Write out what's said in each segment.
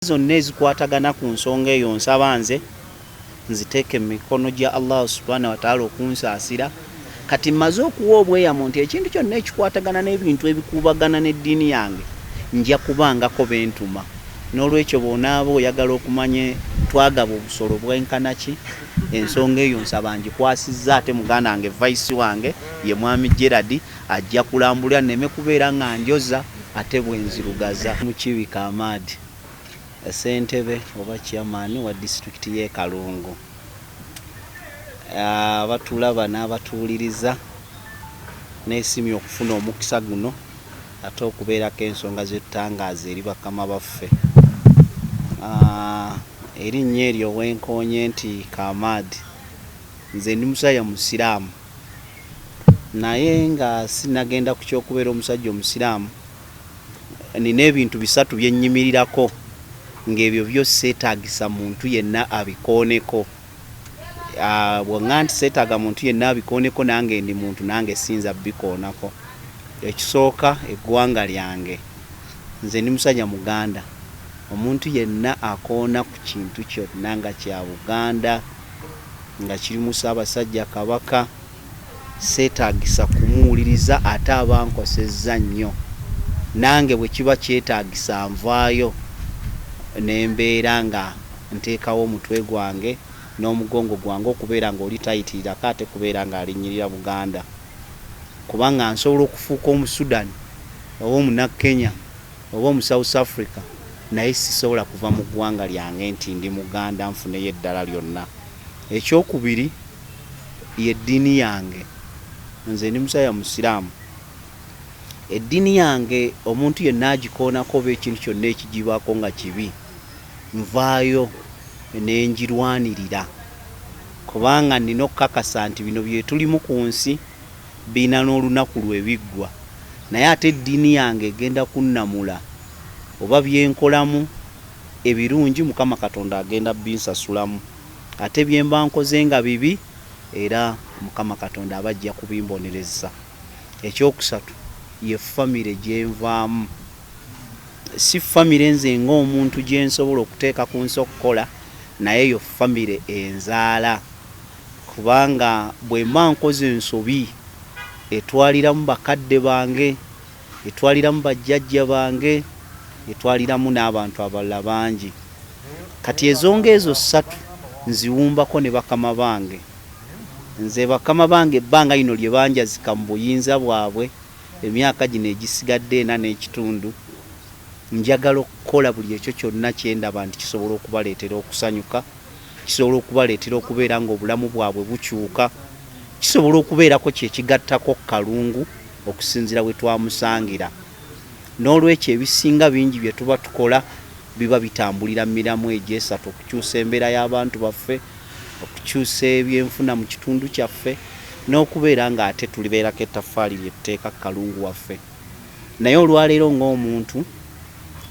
zonna ezikwatagana ku nsonga eyo nsaba nziteeke mu mikono gya Allah subhanahu wa ta'ala okunsaasira. Kati mmaze okuwa obweyamo nti ekintu kyonna ekikwatagana n'ebintu ebikubagana n'eddiini yange nja kubangako bentuma. N'olwekyo bw'onaaba oyagala okumanya twagaba obusolo bwenkana ki, ensonga eyo nsaba ngikwasizza ate muganda wange vice wange ye mwami Gerard ajja kulambulira nneme kubeera nga njoza ate bwenzirugaza. Mukibi Kamada Ssentebe oba chairman wa district ye Kalungu. Abatulaba n'abatuuliriza n'esimye okufuna omukisa guno ate okubeerako ensonga z'ettangaza eri bakama baffe. Erinnya eryo wenkoonye nti Kamada, nze ndi musajja musiraamu naye nga sinagenda ku ky'okubeera omusajja omusiraamu. Nina ebintu bisatu bye nnyimirirako ng'ebyo byo seetaagisa muntu yenna abikooneko. Bw'oŋŋamba nti seetaaga muntu yenna abikooneko nange ndi muntu nange sinza bikoonako. Ekisooka eggwanga lyange, nze ndi musajja Muganda. Omuntu yenna akoona ku kintu kyonna nga kya Buganda nga kirimu Ssaabasajja Kabaka seetaagisa kumuwuliriza ate aba nkosezza nnyo. Nange bwe kiba kyetaagisa nvaayo nembeera nga nteekawo omutwe gwange n'omugongo gwange okubeera nga oli tayitirira ate kubeera nga alinnyirira Buganda. Kubanga nsobola okufuuka Omusudan oba Omunakenya oba Omu South Africa naye sisobola kuva mu ggwanga lyange nti ndi Muganda nfuneyo eddala lyonna. Ekyokubiri y'eddiini yange. Nze ndi musajja musiraamu. Eddiini yange omuntu yenna agikoonako oba ekintu kyonna ekigibaako nga kibi nvaayo nenjirwanirira, kubanga nina okukakasa nti bino bye tulimu ku nsi biina n'olunaku lwe biggwa, naye ate eddiini yange egenda kunnamula oba byenkolamu ebirungi Mukama Katonda agenda binsasulamu, ate bye mba nkoze nga bibi era Mukama Katonda aba ajja kubimbonereza. Ekyokusatu ye famire gye nvaamu. Si famire nze ng'omuntu gye nsobola okuteeka ku nsi okukola, naye yo famire enzaala, kubanga bwe mba nkoze ensobi etwaliramu bakadde bange, etwaliramu bajjajja bange, etwaliramu n'abantu abalala bangi. Kati ezonga ezo ssatu nziwumbako ne bakama bange. Nze bakama bange ebbanga lino lye banjazika mu buyinza bwabwe emyaka gino egisigadde 4 n'ekitundu, njagala okukola buli ekyo kyonna kyendaba nti kisobola okubaleetera okusanyuka, kisobola okubaleetera okubeera ng'obulamu bwabwe bukyuka, kisobola okubeerako kyekigattako Kalungu okusinziira we twamusangira. N'olwekyo ebisinga bingi bye tuba tukola biba bitambulira mu miramu egyo esatu: okukyusa embeera y'abantu baffe, okukyusa ebyenfuna mu kitundu kyaffe, n'okubeera nga ate tulibeerako ettaffaali lye tuteeka Kalungu waffe. Naye olwaleero ng'omuntu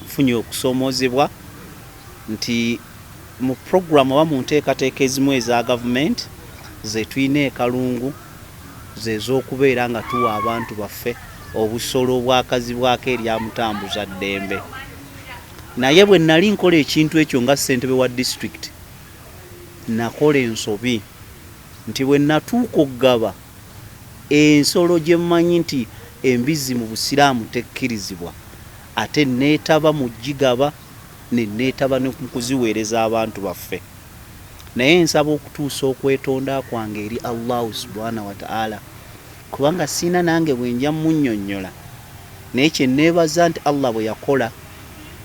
nfunye okusoomozebwa nti mu program oba mu nteekateeka ezimu eza gavumenti ze tulina e Kalungu ze z'okubeera nga tuwa abantu baffe obusolo obwakazibwako eryamutambuza ddembe. Naye bwe nali nkola ekintu ekyo nga ssentebe wa district, nakola ensobi nti bwe natuuka okugaba ensolo gye mmanyi nti embizzi mu busiraamu tekkirizibwa, ate neetaba mu gigaba neetaba ne kuziweereza abantu baffe. Naye nsaba okutuusa okwetonda kwange eri Allah subhanahu wa ta'ala, kubanga sina nange bwe nja munnyonnyola. Naye kye neebaza nti Allah bwe yakola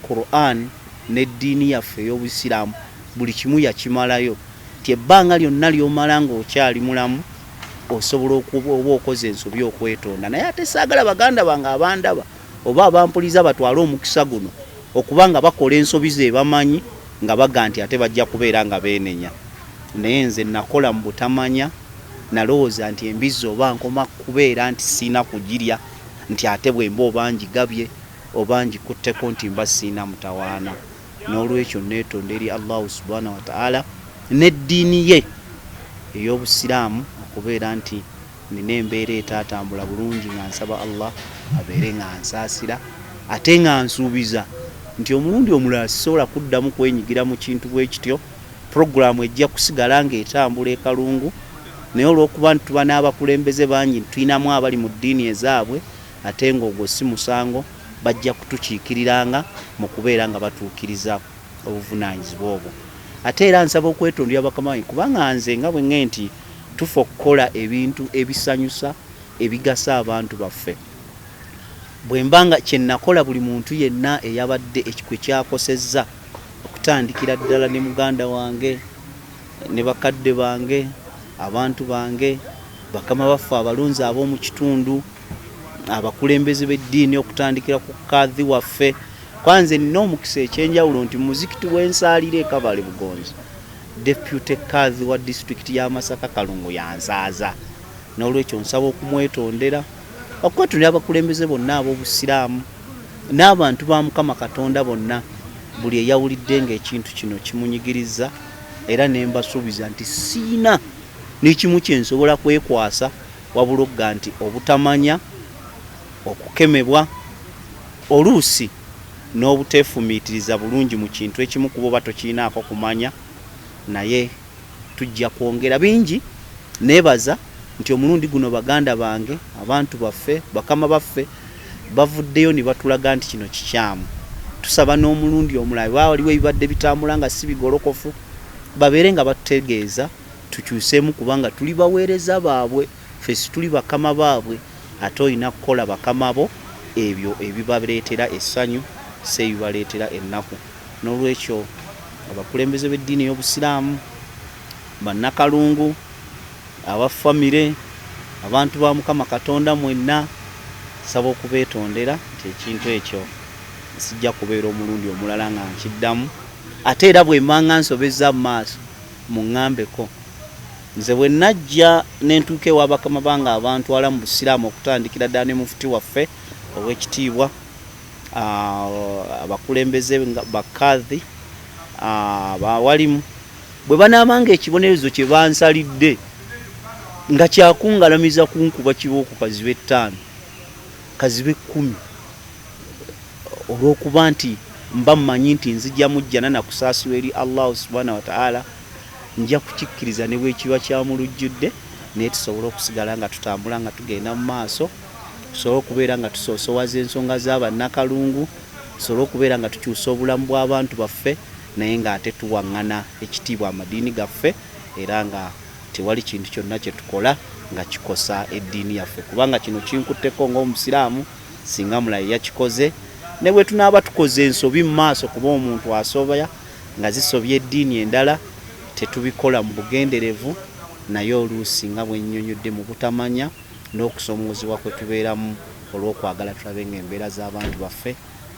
Quran n'eddiini yaffe ey'obusiraamu buli kimu yakimalayo, ti ebbanga lyonna ly'omala ng'okyali mulamu osobola okuba okoze ensobi okwetonda. Naye ate saagala baganda bange abandaba oba abampuliza batwale omukisa guno okubanga bakola ensobi ze bamanyi nga baga nti ate bajja kubeera nga beenenya. Naye nze nakola mu butamanya, nalowooza nti embizzi oba nkoma kubeera nti siina kugirya, nti ate bwe mba oba ngigabye oba ngikutteko nti mba siina mutawaana. N'olwekyo neetonda eri Allah subhanahu wa ta'ala n'eddiini ye ey'obusiraamu okubeera nti nina embeera etatambula bulungi nga nsaba Allah abeere nga nsaasira ate nga nsuubiza nti omulundi omulala sisobola kuddamu kwenyigira mu kintu bwe kityo. Programu ejja kusigala ng'etambula e Kalungu, naye olw'okuba nti tuba n'abakulembeze bangi tulinamu abali mu ddiini ezaabwe ate ng'ogwo si musango, bajja kutukiikiriranga mu kubeera nga batuukiriza obuvunaanyizibwa obwo. Ate era nsaba okwetondera bakama bange kubanga nze nga bwe ŋŋe nti tufa okukola ebintu ebisanyusa ebigasa abantu baffe. Bwe mbanga kye nakola buli muntu yenna eyabadde ekikwe kyakosezza okutandikira ddala ne muganda wange ne bakadde bange, abantu bange, bakama baffe abalonzi ab'omu kitundu, abakulembeze b'eddiini okutandikira ku kadhi waffe. Kwanze nina omukisa ekyenjawulo nti muzikiti w'ensaalira e Kabale Bugonzi, Deputy Kadhi wa disitulikiti ya Masaka Kalungu yansaaza. N'olwekyo nsaba okumwetondera, okwetondera abakulembeze bonna ab'obusiraamu n'abantu ba Mukama Katonda bonna, buli eyawulidde ng'ekintu kino kimunyigiriza, era ne mbasuubiza nti siina n'ekimu kye nsobola kwekwasa wabula ogga nti obutamanya, okukemebwa, oluusi n'obuteefumiitiriza bulungi mu kintu ekimu kuba oba tokiinaako kumanya, naye tujja kwongera bingi. Neebaza nti omulundi guno baganda bange, abantu baffe, bakama baffe bavuddeyo ne batulaga nti kino kikyamu. Tusaba n'omulundi omulala bwe waliwo ebibadde bitambula nga si bigolokofu, babeere nga batutegeeza tukyuseemu, kubanga tuli baweereza baabwe, ffe tuli bakama baabwe, ate olina kukola bakama bo ebyo ebibaleetera essanyu, si ebibaleetera ennaku. N'olwekyo abakulembeze b'eddiini y'obusiraamu, bannakalungu, abafamire, abantu ba Mukama Katonda mwenna, saba okubeetondera nti ekintu ekyo sijja kubeera omulundi omulala nga nkiddamu. Ate era bwe mmanga nsobezza mu maaso muŋŋambeko, nze bwe najja ne ntuuka ewa bakama bange abantwala mu busiraamu okutandikira ddala ne mufuti waffe ow'ekitiibwa, abakulembeze bakadhi, abawalimu, bwe banaabanga ekibonerezo kye bansalidde nga kyakungalamiza kunkuba kibooko kazibe 5 kazibe 10, olw'okuba nti mba mmanyi nti nzijja mujjana na kusaasirwa eri Allah subhanahu wa ta'ala, nja kukikkiriza ne bwekiba kyamulujjudde, naye tusobole okusigala nga tutambula nga tugenda mu maaso, tusobole okubeera nga tusoosowaza ensonga z'abannakalungu, tusobole okubeera nga tukyusa obulamu bw'abantu baffe, naye ng'ate tuwaŋŋana ekitiibwa amadiini gaffe, era nga tewali kintu kyonna kye tukola nga kikosa eddiini yaffe. Kubanga kino kinkutteko ng'omusiraamu singa mulayi yakikoze, ne bwe tunaaba tukoze ensobi mu maaso, kuba omuntu asobya nga zisobya eddiini endala, tetubikola mu bugenderevu, naye oluusi nga bwe nnyonnyodde mu butamanya n'okusomoozebwa kwe tubeeramu olw'okwagala tulabe ng'embeera z'abantu baffe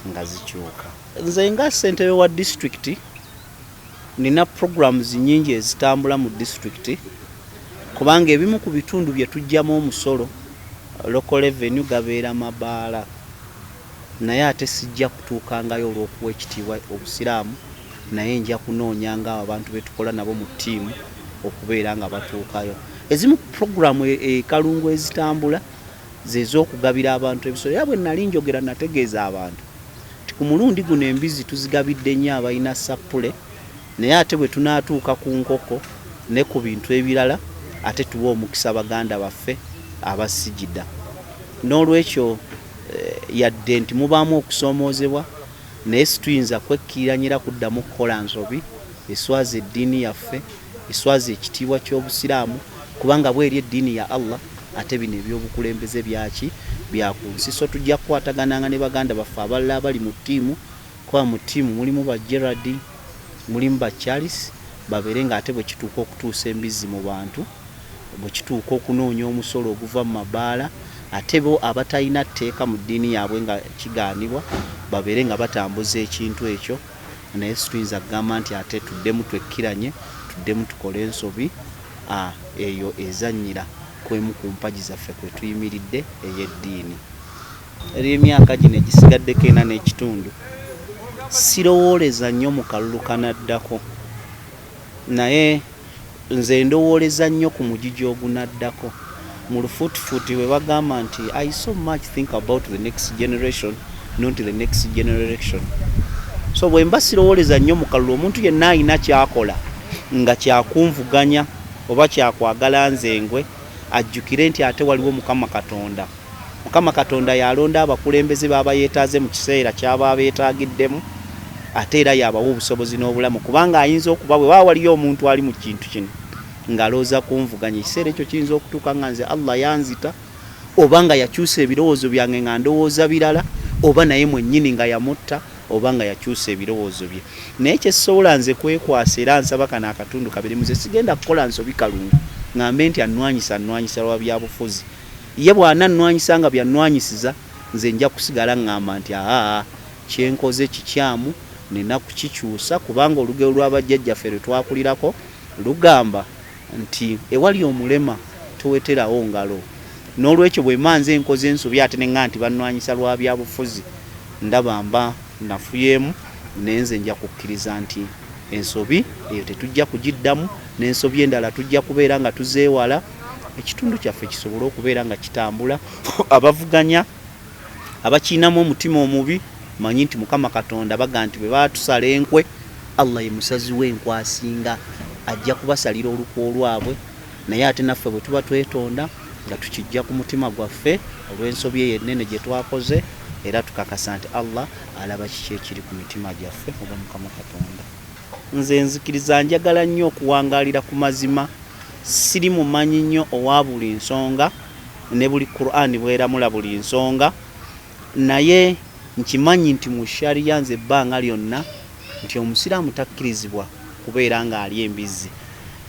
nga zikyuka. Nze nga ssentebe wa disitulikiti nina programs nnyingi ezitambula mu disitulikiti, kubanga ebimu ku bitundu bye tujjamu omusolo local revenue gabeera mabaala, naye ate sijja kutuukangayo olw'okuwa ekitiibwa obusiraamu, naye nja kunoonyanga abantu be tukola nabo mu ttiimu okubeera nga batuukayo. Ezimu programu e Kalungu ezitambula ze z'okugabira abantu ebisolo. Era bwe nali njogera nategeeza abantu nti ku mulundi guno embizzi tuzigabidde nnyo abalina sappule, naye ate bwe tunaatuuka ku nkoko ne ku bintu ebirala ate tuwa omukisa baganda baffe abasijida. N'olwekyo yadde nti mubaamu okusoomoozebwa, naye situyinza kwekkiranyira kuddamu kukola nsobi eswaza eddiini yaffe, eswaza ekitiibwa ky'obusiraamu, kubanga bweri eddiini ya Allah, ate bino ebyobukulembeze byaki bya ku nsi. So tujja kukwatagananga ne baganda baffe abalala abali mu ttiimu, kuba mu ttiimu mulimu ba Gerard, mulimu ba Charles, babeere nga ate bwe kituuka okutuusa embizzi mu bantu, bwe kituuka okunoonya omusolo oguva mu mabaala, ate bo abatalina tteeka mu ddiini yaabwe nga kigaanibwa, babeere nga batambuza ekintu ekyo. Naye situyinza kugamba nti ate tuddemu twekkiranye, tuddemu tukole ensobi, eyo ezannyira kwemu ku mpagi zaffe kwe tuyimiridde ey'eddiini. Eri emyaka gino egisigaddeko 4 n'ekitundu, sirowooleza nnyo mu kalulu kanaddako, naye nze ndowooleza nnyo ku mugigi ogunaddako. Mu lufuutifuuti we bagamba nti I so much think about the next generation, not the next generation. so bwe mba sirowoleza nnyo mu kalulu omuntu yenna alina kyakola nga kyakunvuganya oba kyakwagala nzengwe ajjukire nti ate waliwo Mukama Katonda. Mukama Katonda yalonda abakulembeze baba yeetaaze mu kiseera kyaba beetaagiddemu ate era yabawa obusobozi n'obulamu kubanga ayinza okuba bwe waliyo omuntu ali mu kintu kino ng'alooza kunvuganya ekiseera ekyo kiyinza okutuuka nga nze Allah yanzita oba nga yakyusa ebirowoozo byange nga ndowooza birala oba naye mwennyini nga yamutta oba nga yakyusa ebirowoozo bye. Naye kyesobola nze kwekwasa era nsaba kana akatundu kabiri muze sigenda kukola nsobi Kalungu ngambe nti annwanyisa lwa byabufuzi. Ye bw'anannwanyisa nga byannwanyisiza nze nja kusigala ngamba nti kyenkoze kikyamu nina kukikyusa kubanga olugero lw'abajjajjaffe lwe twakulirako lugamba nti ewali omulema toweterawo ngalo. N'olwekyo bwe manze enkoze ensobi ate ne nga nti bannwanyisa lwa byabufuzi ndaba mba nafuyemu nenze nja kukkiriza nti ensobi eyo tetujja kugiddamu n'ensobi endala tujja kubeera nga tuzeewala ekitundu kyaffe kisobole okubeera nga kitambula. Abavuganya abakiinamu omutima omubi manyi nti Mukama Katonda baga nti bwe baatusala enkwe Allah ye musazi w'enkwe asinga ajja kubasalira olukwo lwabwe. Naye ate naffe bwe tuba twetonda nga tukijja ku mutima gwaffe olw'ensobi eyo ennene gye twakoze era tukakasa nti Allah alaba kiki ekiri ku mitima gyaffe oba Mukama Katonda. Nze nzikiriza njagala nnyo okuwangaalira ku mazima, siri mumanyi nnyo owa buli nsonga ne buli Qur'ani bweramula buli nsonga, naye nkimanyi nti mu shariya nze ebbanga lyonna nti omusiraamu takkirizibwa kubeera ng'ali embizzi.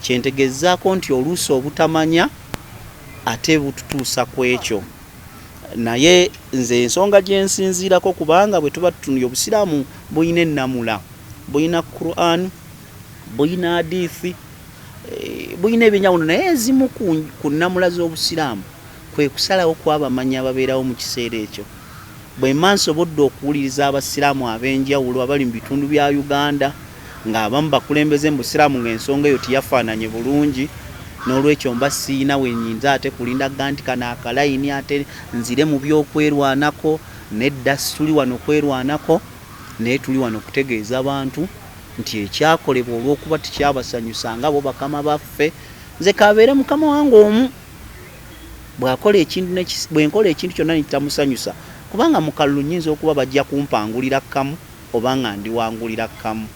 Kyentegezaako nti oluusi obutamanya ate bututuusa ku ekyo. Naye nze ensonga gye nsinziirako kubanga bwe tuba tutunulya obusiraamu buyina ennamula, buyina Qur'an, buyina hadithi, buyina ebyenjawulo, naye ezimu ku nnamula z'obusiraamu kwe kusalawo kw'abamanyi ababeerawo mu kiseera ekyo. Bwe mba nsobodde okuwuliriza abasiraamu ab'enjawulo abali mu bitundu bya Uganda ng'abamu bakulembeze mu busiraamu ng'ensonga eyo teyafaananye bulungi, n'olwekyo mba siina we nnyinza ate kulinda ganti kana akalayini ate nzire mu by'okwerwanako. Nedda tuli wano kwerwanako, naye tuli wano kutegeeza abantu nti ekyakolebwa olw'okuba tekyabasanyusa nga bo bakama baffe, nze kabeere mukama wange omu bw'akola ekintu bwe nkola ekintu kyonna nekitamusanyusa, kubanga mu kalulu nnyinza okuba bajja kumpangulira kamu oba nga ndiwangulira kamu.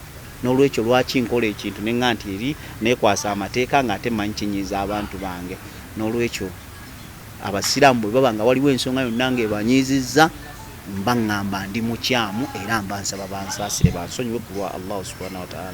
N'olwekyo lwaki nkola ekintu ne nga nti eri neekwasa amateeka ng'ate mmanyi kinyiiza abantu bange. N'olwekyo abasiraamu bwe baba nga waliwo ensonga yonna ng'ebanyiizizza mba ngamba ndi mukyamu era mba nsaba bansaasire bansonyiwe ku lwa Allah subhanahu wa ta'ala.